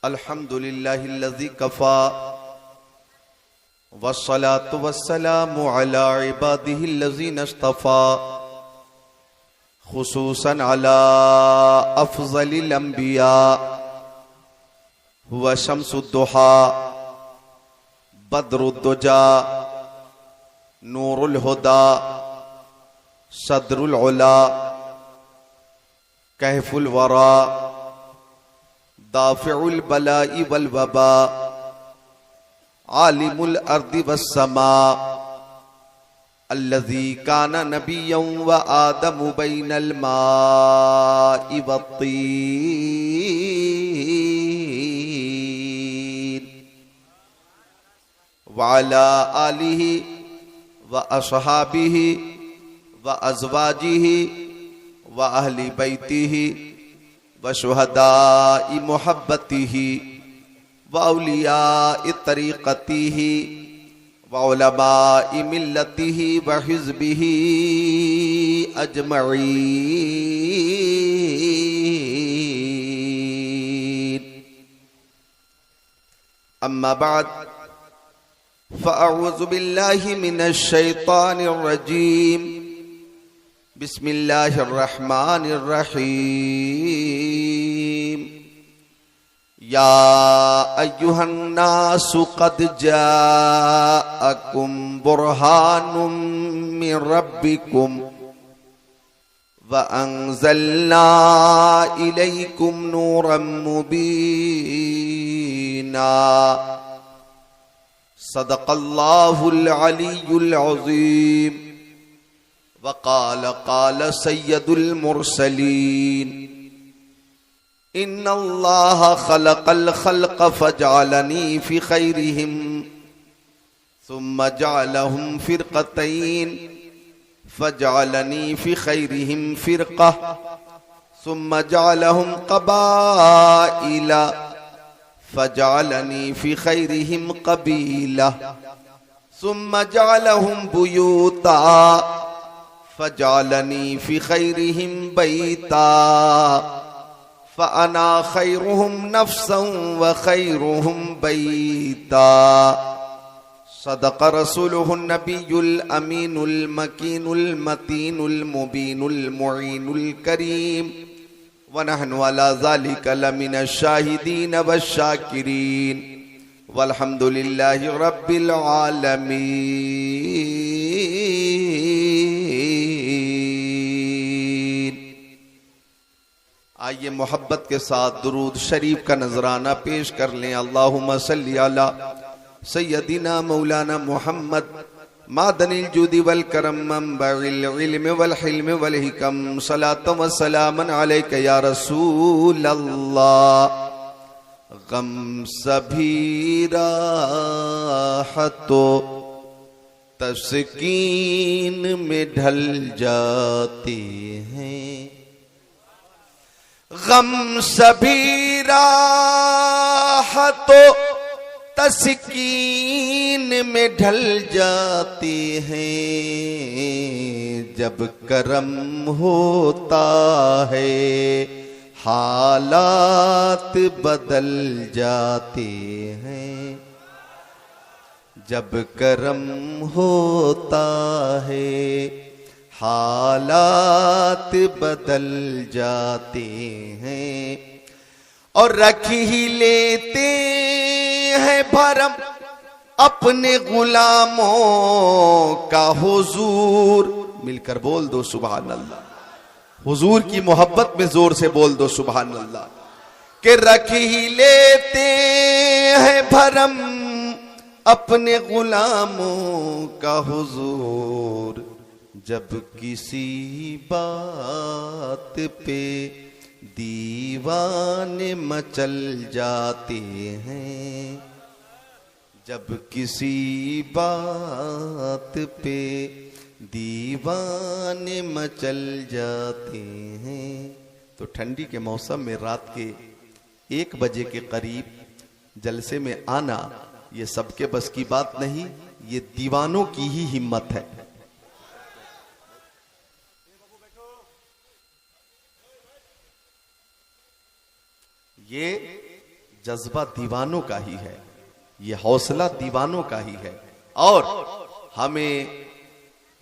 अल्हम्दुलिल्लाहिल्लज़ी Kaffa वस्सलातु वस्सलामु अला इबादिहिल्लज़ीना इस्तफ़ा खुसूसन अला अफ़ज़लिल अंबिया हुवा शम्सुद्दुहा बद्रुद्दुजा नूरुल हुदा सदरुल उला कहफुल वरा दाफ़िउल बलाई वल वबा आलिमुल अर्दि वस्समा अल्लज़ी काना नबिय्यन व आदमु बैनल माइ वत्तीन व अला आलिहि व अस्हाबिहि व अज़वाजिहि व अहली बैतिहि व शुहदाई मुहब्बतिहि व औलियाई तरीक़तिहि व उलमाई मिल्लतिहि व हिज़्बिहि अजमईन। अम्मा बाद फ़अऊज़ु बिल्लाहि मिनश शैतानिर रजीम। बिस्मिल्लाहिर्रहमानिर्रहीम। या अय्युहन्नासु क़द जाअकुम बुरहानुम मिर रब्बिकुम व अंज़लना इलैकुम नूरम मुबीना। सदक़ल्लाहुल अलियुल अज़ीम। वक़ाल क़ाल सय्यदुल मुरसलीन। इन्नल्लाह ख़लक़ल ख़ल्क़ फ़जअलनी फ़ी ख़ैरिहिम सुम्मा जअलहुम फ़िरक़तैन फ़जअलनी फ़ी ख़ैरिहिम फ़िरक़ह सुम्मा जअलहुम क़बाइला फ़जअलनी फ़ी ख़ैरिहिम क़बीला सुम्मा जअलहुम बुयूता फ़जअलनी फ़ी ख़ैरिहिम बैता फ़अना ख़ैरुहुम नफ़्सन व ख़ैरुहुम बैता। सदक़ रसूलुहुन नबियुल अमीनुल मकीनुल मतीनुल मुबीनुल मुईनुल करीम व नहनु अला ज़ालिका लमिनश शाहिदीन वश्शाकिरीन वल्हम्दुलिल्लाहि रब्बिल आलमीन। आइए मोहब्बत के साथ दुरूद शरीफ का नजराना पेश कर लें। अल्लाहुम्मा सल्ली अला सय्यदिना मौलाना मुहम्मद मादनिल जुदी वल करम मंबइल इल्म वल हिल्म वल हिकम सलातम व सलामन अलैका या रसूल अल्लाह। गम सभी राहतो तस्कीन में ढल जाते हैं। गम सभी राहतो तस्कीन में ढल जाते हैं। जब करम होता है हालात बदल जाते हैं। जब करम होता है हालात बदल जाते हैं और रख ही लेते हैं भरम अपने गुलामों का हुजूर। मिलकर बोल दो सुभान अल्लाह। हुजूर की मोहब्बत में जोर से बोल दो सुभान अल्लाह। कि रख ही लेते हैं भरम अपने गुलामों का हुजूर। जब किसी बात पे दीवाने मचल जाते हैं। जब किसी बात पे दीवाने मचल जाते हैं। तो ठंडी के मौसम में रात के 1 बजे के करीब जलसे में आना ये सबके बस की बात नहीं, ये दीवानों की ही हिम्मत है। ये जज्बा दीवानों का ही है, ये हौसला दीवानों का ही है। और हमें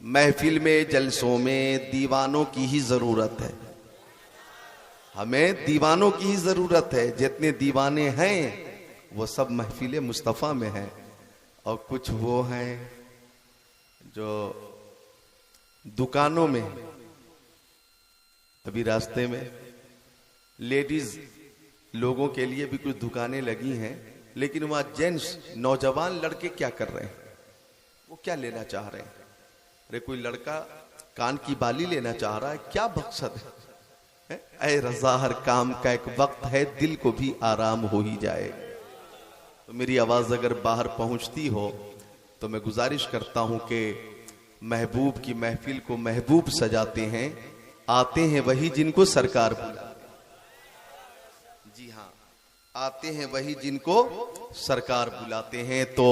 महफिल में, जलसों में दीवानों की ही जरूरत है। हमें दीवानों की ही जरूरत है। जितने दीवाने हैं वो सब महफिल मुस्तफ़ा में हैं, और कुछ वो हैं जो दुकानों में। अभी रास्ते में लेडीज लोगों के लिए भी कुछ दुकानें लगी हैं, लेकिन वहां जेंट्स नौजवान लड़के क्या कर रहे हैं, वो क्या लेना चाह रहे हैं? अरे कोई लड़का कान की बाली लेना चाह रहा है, क्या मकसद है? ऐ रज़ा हर काम का एक वक्त है, दिल को भी आराम हो ही जाए। तो मेरी आवाज अगर बाहर पहुंचती हो तो मैं गुजारिश करता हूं कि महबूब की महफिल को महबूब सजाते हैं, आते हैं वही जिनको सरकार बुलाते। जी हाँ, आते हैं वही जिनको सरकार बुलाते हैं। तो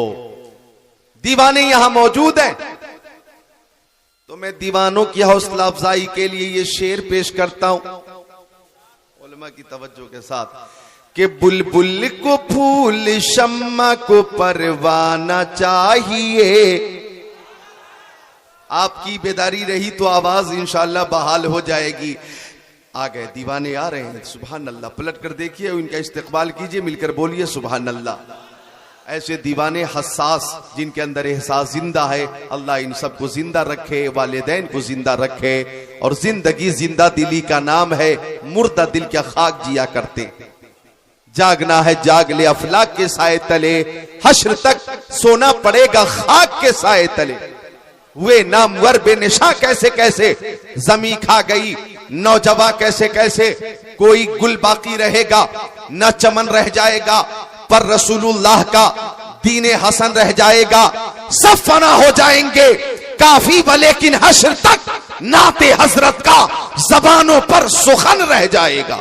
दीवाने यहां मौजूद हैं, तो मैं दीवानों की हौसला अफजाई के लिए ये शेर पेश करता हूं उलमा की तवज्जो के साथ कि बुलबुल को फूल शम्मा को परवाना चाहिए। आपकी बेदारी रही तो आवाज इंशाअल्लाह बहाल हो जाएगी। आ गए दीवाने, आ रहे हैं। सुभान अल्लाह। पलट कर देखिए, उनका इस्तेकबाल कीजिए, मिलकर बोलिए सुभान अल्लाह। ऐसे दीवाने हसास जिनके अंदर एहसास जिंदा है, अल्लाह इन सबको जिंदा रखे, वालिदैन को जिंदा रखे। और जिंदगी जिंदा दिली का नाम है, मुर्दा दिल क्या खाक जिया करते। जागना है जाग ले अफलाक के साए तले, हश्र तक सोना पड़ेगा खाक के साए तले। हुए नामवर बेनिशा कैसे कैसे, जमी खा गई नौजवां कैसे कैसे। कोई गुल बाकी रहेगा न चमन रह जाएगा, पर रसूलुल्लाह का दीने हसन रह जाएगा। सब फना हो जाएंगे काफी लेकिन हश्र तक नाते हजरत का जबानों पर सुखन रह जाएगा।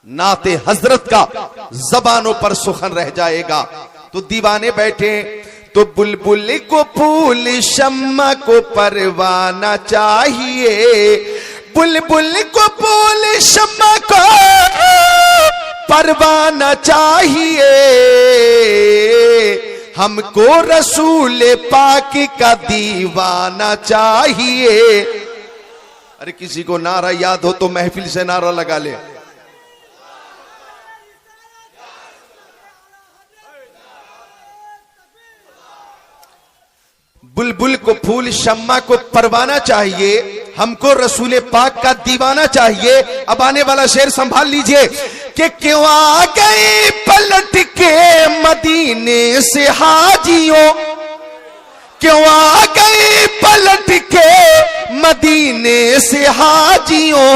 नाते हजरत का जबानों पर सुखन रह जाएगा। तो दीवाने बैठे, तो बुलबुल को फूल शम्मा को परवाना चाहिए। बुलबुल को फूल शम्मा को परवाना चाहिए। हमको रसूल पाक का दीवाना चाहिए। अरे किसी को नारा याद हो तो महफिल से नारा लगा ले। बुलबुल को फूल शम्मा को परवाना चाहिए, हमको रसूल पाक का दीवाना चाहिए। अब आने वाला शेर संभाल लीजिए कि क्यों आ गए पलट के मदीने से हाजियों, क्यों आ गए पलट के मदीने से हाजियों।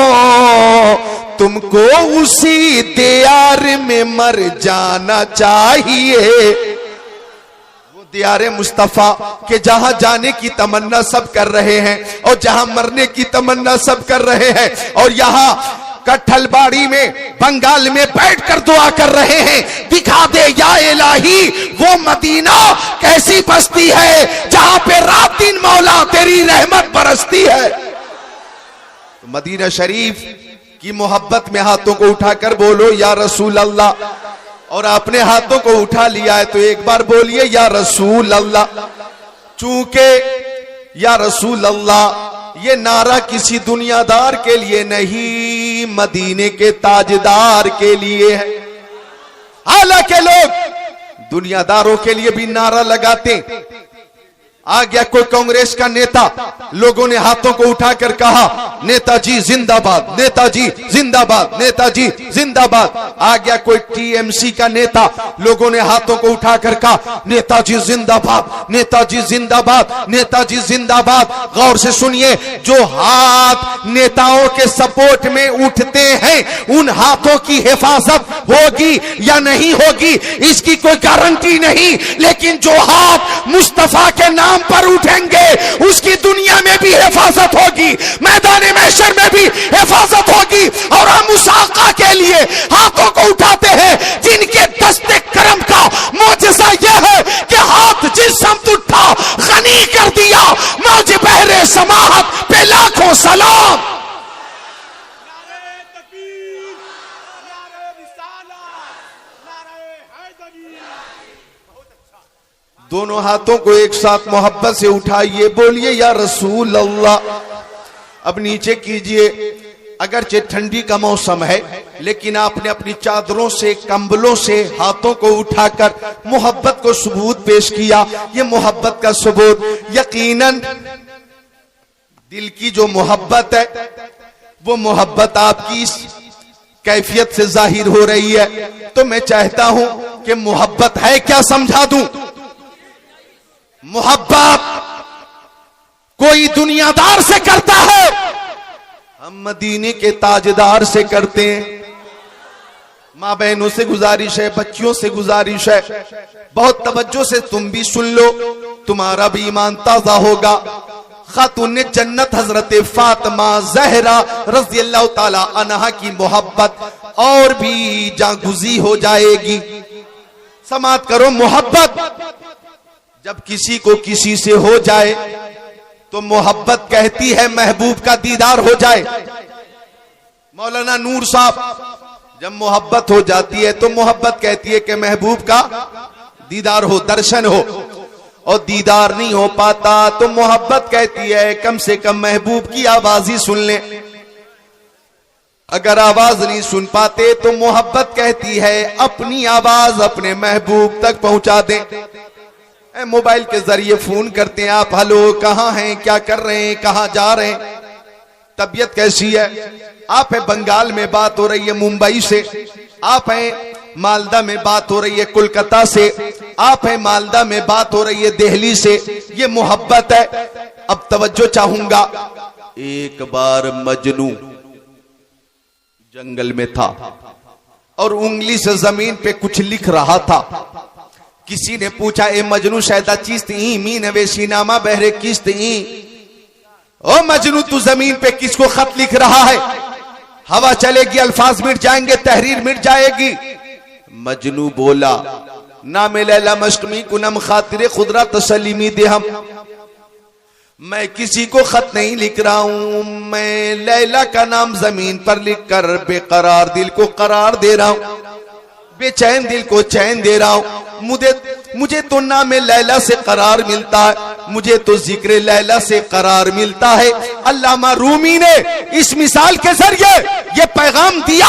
तुमको उसी दियार में मर जाना चाहिए। दियारे मुस्तफा के जहां जाने की तमन्ना सब कर रहे हैं, और जहां मरने की तमन्ना सब कर रहे हैं। और यहां कठलबाड़ी में बंगाल में बैठकर दुआ कर रहे हैं, दिखा दे या इलाही वो मदीना कैसी बस्ती है जहां पे रात दिन मौला तेरी रहमत बरसती है। तो मदीना शरीफ की मोहब्बत में हाथों को उठाकर बोलो या रसूल अल्लाह। और आपने हाथों को उठा लिया है तो एक बार बोलिए या रसूल अल्लाह। चूंकि या रसूल अल्लाह ये नारा किसी दुनियादार के लिए नहीं, मदीने के ताजदार के लिए है। हालांकि लोग दुनियादारों के लिए भी नारा लगाते। आ गया कोई कांग्रेस का नेता, लोगों ने हाथों को उठाकर कहा नेताजी जिंदाबाद, नेताजी जिंदाबाद, नेताजी जिंदाबाद। आ गया कोई टीएमसी का नेता, लोगों ने हाथों को उठाकर कहा नेताजी जिंदाबाद, नेताजी जिंदाबाद, नेताजी जिंदाबाद। गौर से सुनिए, जो हाथ नेताओं के सपोर्ट में उठते हैं उन हाथों की हिफाजत होगी या नहीं होगी इसकी कोई गारंटी नहीं, लेकिन जो हाथ मुस्तफा के नाम पर उठेंगे उसकी दुनिया में भी हिफाजत होगी, मैदान महशर में भी हिफाजत होगी। और हम उस आका के लिए हाथों को उठाते हैं जिनके दस्ते करम का मौजज़ा यह है कि हाथ जिस समत उठा गनी कर दिया, मौज बहरे समाहत पे लाखों सलाम। दोनों हाथों को एक साथ मोहब्बत से उठाइए, बोलिए या रसूल अल्लाह। अब नीचे कीजिए। अगरचे ठंडी का मौसम है, लेकिन आपने अपनी चादरों से, कंबलों से हाथों को उठाकर मोहब्बत को सबूत पेश किया। ये मोहब्बत का सबूत, यकीनन दिल की जो मोहब्बत है वो मोहब्बत आपकी इस कैफियत से जाहिर हो रही है। तो मैं चाहता हूं कि मोहब्बत है क्या समझा दूं। मोहब्बत कोई दुनियादार से करता है, हम मदीने के ताजदार से करते हैं। माँ बहनों से गुजारिश है, बच्चियों से गुजारिश है, बहुत तवज्जो से तुम भी सुन लो, तुम्हारा भी ईमान ताजा होगा। खातून जन्नत हजरत फातिमा ज़हरा रज़ी अल्लाह ताला अन्हा की मोहब्बत और भी जागुज़ी हो जाएगी। समात करो, मोहब्बत जब किसी को किसी से हो जाए तो मोहब्बत कहती है महबूब का दीदार हो जाए। मौलाना नूर साहब, जब मोहब्बत हो जाती है तो मोहब्बत कहती है कि महबूब का दीदार हो, दर्शन हो। और दीदार नहीं हो पाता तो मोहब्बत कहती है कम से कम महबूब की आवाज ही सुन ले। अगर आवाज नहीं सुन पाते तो मोहब्बत कहती है अपनी आवाज अपने महबूब तक पहुंचा दे। मोबाइल के जरिए फोन करते हैं आप, हेलो कहाँ हैं, क्या कर रहे हैं, कहाँ जा रहे हैं, तबीयत कैसी है। आप है बंगाल में बात हो रही है मुंबई से, आप हैं मालदा में बात हो रही है कोलकाता से, आप हैं मालदा में बात हो रही है दिल्ली से। ये मोहब्बत है। अब तवज्जो चाहूंगा। एक बार मजनू जंगल में था और उंगली से जमीन पे कुछ लिख रहा था। किसी ने पूछा, ए मजनू शायदा चीज ई मीन वेशी नामा बहरे किस्त ई। ओ मजनू तू जमीन पे किसको खत लिख रहा है। हवा चलेगी, अल्फाज मिट जाएंगे, तहरीर मिट जाएगी। मजनू बोला, नाम लैला मशकमी कुनम खातिर खुदरा तसलीमी दे हम। मैं किसी को खत नहीं लिख रहा हूं, मैं लैला का नाम जमीन पर लिखकर बेकरार दिल को करार दे रहा हूं, बेचैन दिल को चैन दे रहा हूं। मुझे तो नाम लैला से करार मिलता है, मुझे तो जिक्र लैला से करार मिलता है। अल्लामा रूमी ने इस मिसाल के जरिए ये पैगाम दिया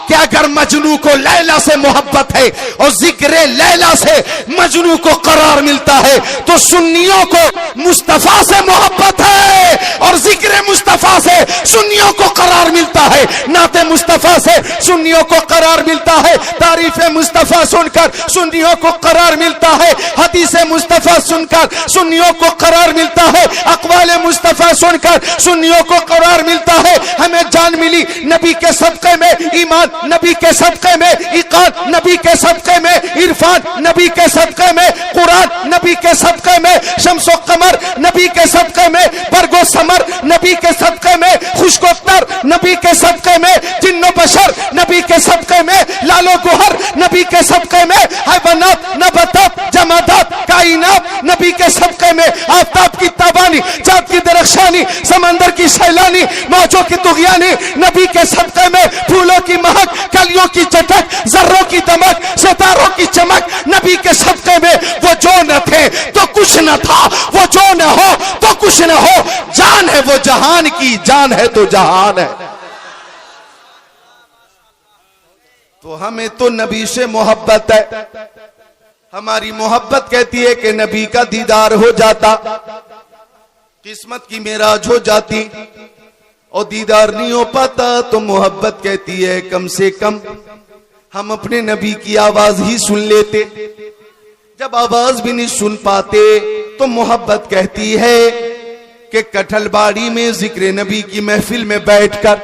कि अगर मजनू को लैला से मोहब्बत है और जिक्र लैला से मजनू को करार मिलता है, तो सुन्नियों को मुस्तफा से मोहब्बत है और जिक्र मुस्तफा से सुन्नियों को करार मिलता है। नाते मुस्तफा से सुन्नियों को करार मिलता है, तारीफ मुस्तफा सुनकर सुन्नियों को करार मिलता है, हदीस मुस्तफा सुनकर सुन्नियों को करार मिलता है, अक़वाल मुस्तफा सुनकर सुन्नियों को करार मिलता है। हमें जान मिली नबी के सदक़े में, ईमान नबी के सदक़े में, इक़ान नबी के सदक़े में, इरफान नबी के सदक़े में, कुरान नबी के सदक़े में, शम्सो कमर नबी के सदक़े में, बरगो समर नबी के सदक़े में, खुशकोत्तर नबी के सदक़े में, जिन्नो बशर नबी के सदक़े में, लालो गुहर नबी के सदक़े में, हैवानात नबातात जमादात कायनात नबी के सदक़े में, आफताब की ताबानी, चाँद की दरख्शानी, समंदर की सैलानी, मौजों की तुग़यानी नबी के सदक़े में, फूलों की महक, कलियों की चटक, जर्रों की दमक, सितारों की चमक नबी के सदक़े में। वो जो न थे तो कुछ न था, वो जो न हो तो कुछ न हो, जान है वो जहान की, जान है तो जहान है। तो हमें तो नबी से मोहब्बत है। हमारी मोहब्बत कहती है कि नबी का दीदार हो जाता, किस्मत की मेराज हो जाती। और दीदार नहीं हो पाता तो मोहब्बत कहती है कम से कम हम अपने नबी की आवाज ही सुन लेते। जब आवाज भी नहीं सुन पाते तो मोहब्बत कहती है कि कठलबाड़ी में जिक्र नबी की महफिल में बैठकर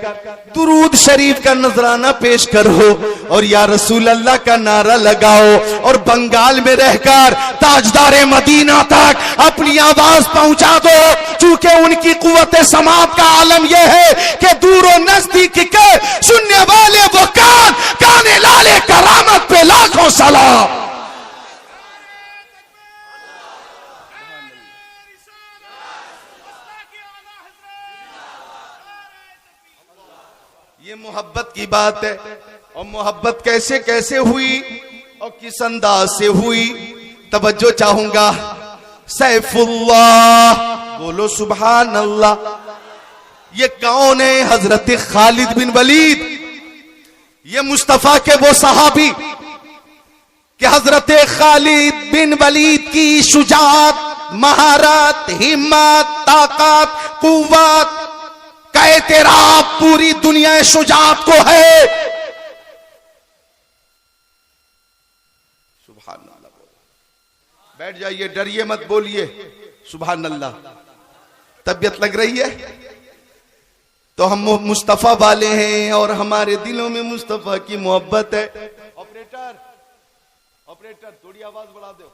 दुरूद शरीफ का नजराना पेश करो और या रसूल अल्लाह का नारा लगाओ, और बंगाल में रहकर ताजदारे मदीना तक अपनी आवाज पहुंचा दो। चूंकि उनकी कुव्वत समात का आलम यह है कि दूर और नजदीक के सुनने वाले वो काने लाले करामत पे लाखों सलाम। ये मोहब्बत की बात है। और मोहब्बत कैसे कैसे हुई और किस अंदाज से हुई, तवज्जो चाहूंगा। सैफुल्लाह, बोलो सुभान अल्लाह। ये कौन है? हजरत खालिद बिन वलीद। ये मुस्तफा के वो सहाबी कि हजरत खालिद बिन वलीद की शुजाअत, महारत, हिम्मत, ताकत, कुव्वत का एतराफ पूरी दुनिया शुजाअत को है। सुभान अल्लाह। बैठ जाइए, डरिए मत, बोलिए सुभान अल्लाह। तबीयत लग रही है तो हम मुस्तफा वाले हैं और हमारे दिलों में मुस्तफा की मोहब्बत है। ऑपरेटर, ऑपरेटर थोड़ी आवाज बढ़ा दो।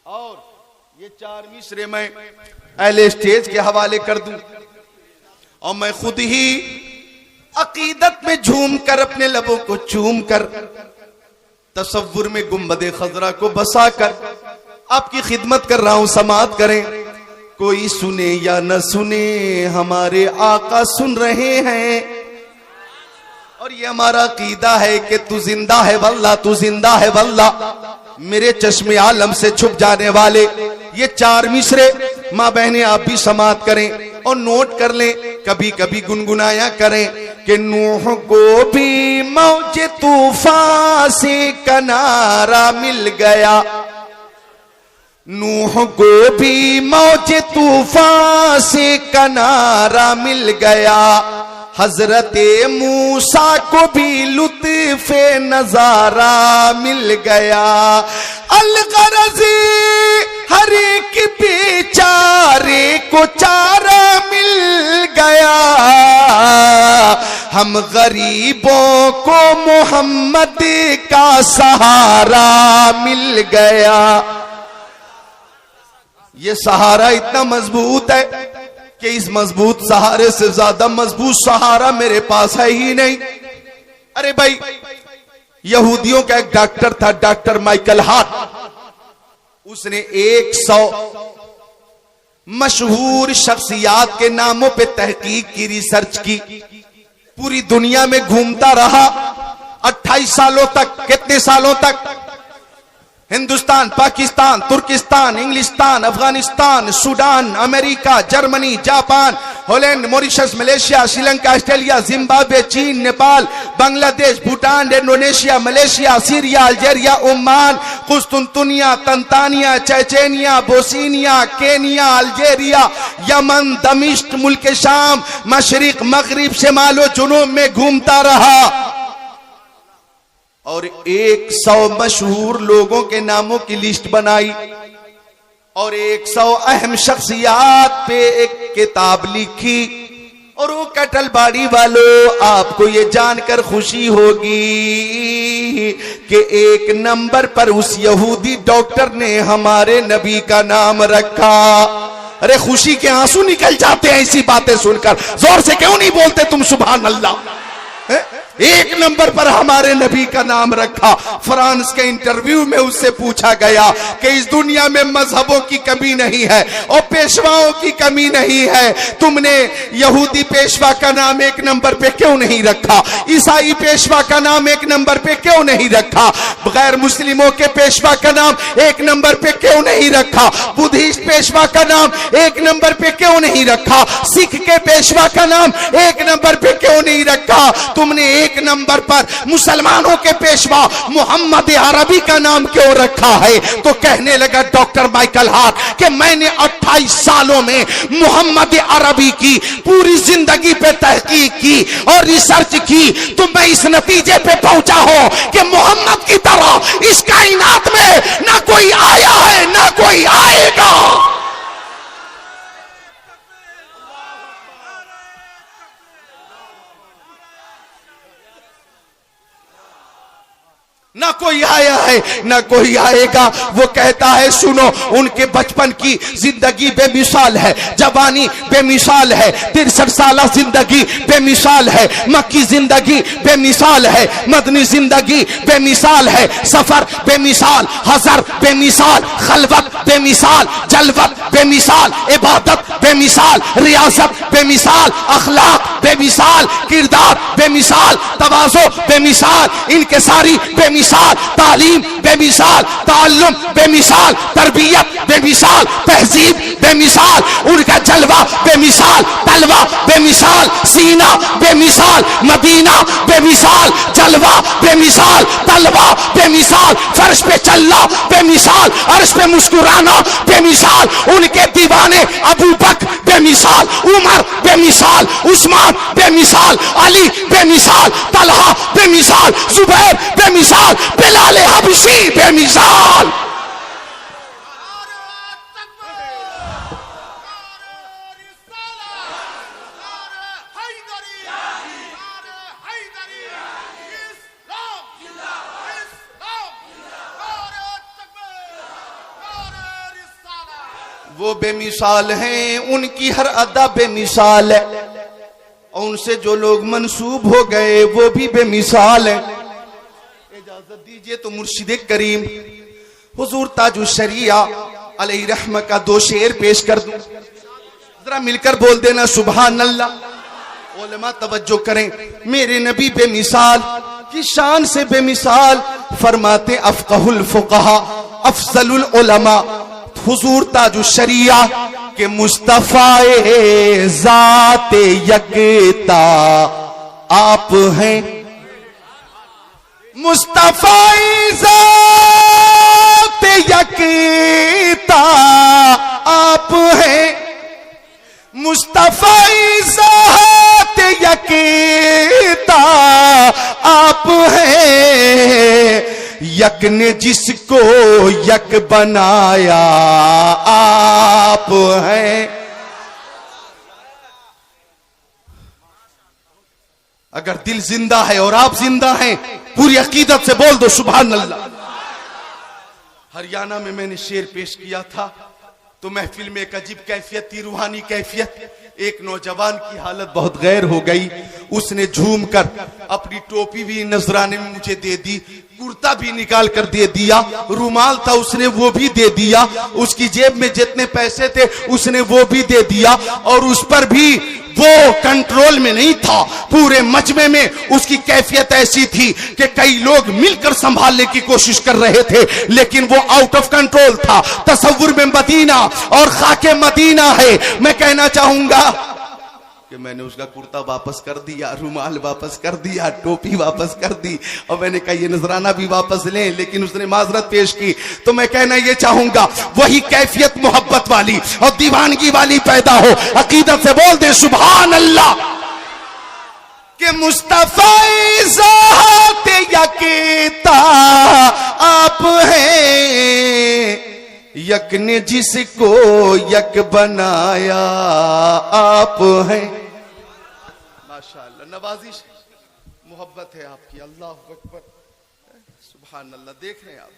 और ये 4 मिसरे मैं अहले स्टेज के हवाले कर दूं और मैं खुद ही अकीदत में झूम कर, अपने लबों को चूम कर, तसव्वुर में गुंबदे खजरा को बसा कर आपकी खिदमत कर रहा हूं। समाअत करें। कोई सुने या न सुने, हमारे आका सुन रहे हैं और ये हमारा अकीदा है कि तू जिंदा है वल्लाह, तू जिंदा है वल्लाह। मेरे चश्मे आलम से छुप जाने वाले ये 4 मिसरे माँ बहनें आप भी समाअत करें और नोट कर लें, कभी कभी गुनगुनाया करें कि नूह को भी मौजे तूफान से किनारा मिल गया, नूह को भी मौजे तूफान से किनारा मिल गया, हजरते मूसा को भी लुत्फ़े नजारा मिल गया। अलगरज़ी हर एक बेचारे को चारा मिल गया, हम गरीबों को मोहम्मद का सहारा मिल गया। ये सहारा इतना मजबूत है कि इस मजबूत सहारे से ज्यादा मजबूत सहारा मेरे पास है ही नहीं। अरे भाई, यहूदियों का एक डॉक्टर था, डॉक्टर माइकल हार्ट। उसने 100 मशहूर शख्सियात के नामों पे तहकीक की, रिसर्च की, पूरी दुनिया में घूमता रहा 28 सालों तक। कितने सालों तक? हिंदुस्तान, पाकिस्तान, तुर्किस्तान, इंग्लिस्तान, Afghanistan, Sudan, America, Germany, Japan, Holland, Mauritius, Malaysia, Sri Lanka, Australia, Zimbabwe, चीन, Nepal, Bangladesh, Bhutan, Indonesia, Malaysia, Syria, Algeria, Oman, कुस्तुनतुनिया, तंतानिया, चेचेनिया, बोस्निया, केनिया, अल्जेरिया, यमन, दमिश्क, मुल्क शाम, मशरिक, मगरिब, शिमालो जुनूब में घूमता रहा और 100 मशहूर लोगों के नामों की लिस्ट बनाई और 100 अहम शख्सियात पे एक किताब लिखी। और वो कटलबाड़ी वालों, आपको ये जानकर खुशी होगी कि 1 नंबर पर उस यहूदी डॉक्टर ने हमारे नबी का नाम रखा। अरे खुशी के आंसू निकल जाते हैं ऐसी बातें सुनकर। जोर से क्यों नहीं बोलते तुम सुभान अल्लाह। 1 नंबर पर हमारे नबी का नाम रखा। फ्रांस के इंटरव्यू में उससे पूछा गया कि इस दुनिया में मजहबों की कमी नहीं है और पेशवाओं की कमी नहीं है, तुमने यहूदी पेशवा का नाम 1 नंबर पे क्यों नहीं रखा? ईसाई पेशवा का नाम 1 नंबर पे क्यों नहीं रखा? गैर मुस्लिमों के पेशवा का नाम 1 नंबर पे क्यों नहीं रखा? बुद्धिस्ट पेशवा का नाम 1 नंबर पे क्यों नहीं रखा? सिख के पेशवा का नाम 1 नंबर पे क्यों नहीं रखा? तुमने 1 नंबर पर मुसलमानों के पेशवा मोहम्मद अरबी का नाम क्यों रखा है? तो कहने लगा डॉक्टर माइकल हार्ट कि मैंने 28 सालों में मोहम्मद अरबी की पूरी जिंदगी पे तहकीक की और रिसर्च की, तो मैं इस नतीजे पे पहुंचा हूं कि मोहम्मद की तरह इस कायनात में ना कोई आया है ना कोई आएगा। ना कोई आया है ना कोई आएगा। वो कहता है सुनो, उनके बचपन की जिंदगी बेमिसाल है, जवानी बेमिसाल है, 63 साल जिंदगी बेमिसाल है, मक्की जिंदगी बेमिसाल है, मदनी जिंदगी बेमिसाल है, सफर बेमिसाल, हजर बेमिसाल, खलवत बेमिसाल, जलवत बेमिसाल, इबादत बेमिसाल, रियासत बेमिसाल, अखलाक बेमिसाल, किरदार बेमिसाल, तवाज़ो बेमिसाल, इनके सारी बेमिसाल, तालीम बेमिसाल ताल्लुम, बेमिसाल तरबियत, बेमिसाल तहजीब, बेमिसाल उनका जलवा, बेमिसाल तलवा, बेमिसाल सीना, बेमिसाल मदीना, बेमिसाल जलवा, बेमिसाल तलवा, बेमिसाल फर्श पे चलना, बेमिसाल अर्श पे मुस्कुराना, बेमिसाल उनके दीवाने अबू बकर, बेमिसाल उमर, बेमिसाल उस्मान, बेमिसाल अली, बेमिसाल तलहा, बेमिसाल जुबैर, बेमिसाल बिलाल हबशी, बेमिसाल। वो बेमिसाल हैं, उनकी हर अदा बेमिसाल है, और उनसे जो लोग मंसूब हो गए वो भी बेमिसाल है। इजाजत दीजिए तो मुर्शिद करीम हुजूर ताजुश शरिया अलैहि रहमह का दो शेर पेश कर दूं, जरा मिलकर बोल देना सुभान अल्लाह। उलमा तवज्जो करें, मेरे नबी बेमिसाल की शान से बेमिसाल, फरमाते अफक़हुल फुक़हा अफज़लुल उलमा हुजूर ताजुश शरिया के मुस्तफ़ाए ज़ाते यकता आप हैं, मुस्तफ़ाए ज़ाते यकता आप हैं, मुस्तफ़ाए ज़ाते यकता आप हैं, यक ने जिसको यक बनाया आप हैं। अगर दिल जिंदा है और आप जिंदा हैं, पूरी अकीदत से बोल दो सुभान अल्लाह। हरियाणा में मैंने शेर पेश किया था तो महफिल में एक अजीब कैफियत थी, रूहानी कैफियत। एक नौजवान की हालत बहुत गैर हो गई, उसने झूमकर अपनी टोपी भी नजराने में मुझे दे दी, कुर्ता भी निकाल कर दे दिया, रुमाल था उसने वो भी दे दिया, उसकी जेब में जितने पैसे थे उसने वो भी दे दिया, और उस पर भी वो कंट्रोल में नहीं था। पूरे मजमे में उसकी कैफियत ऐसी थी कि कई लोग मिलकर संभालने की कोशिश कर रहे थे, लेकिन वो आउट ऑफ कंट्रोल था। तसव्वुर में मदीना और खाके मदीना है। मैं कहना चाहूंगा कि मैंने उसका कुर्ता वापस कर दिया, रुमाल वापस कर दिया, टोपी वापस कर दी, और मैंने कहा ये नजराना भी वापस लें, लेकिन उसने माजरत पेश की। तो मैं कहना ये चाहूंगा वही कैफियत मोहब्बत वाली और दीवानगी वाली पैदा हो। अकीदत से बोल दे सुभान अल्लाह। कि मुस्तफ़ा ज़ात यकता आप हैं, यक ने जिसको यक बनाया आप हैं। माशाअल्लाह, नवाजिश मोहब्बत है आपकी। अल्लाह अकबर, सुभान अल्लाह। देख रहे हैं आप।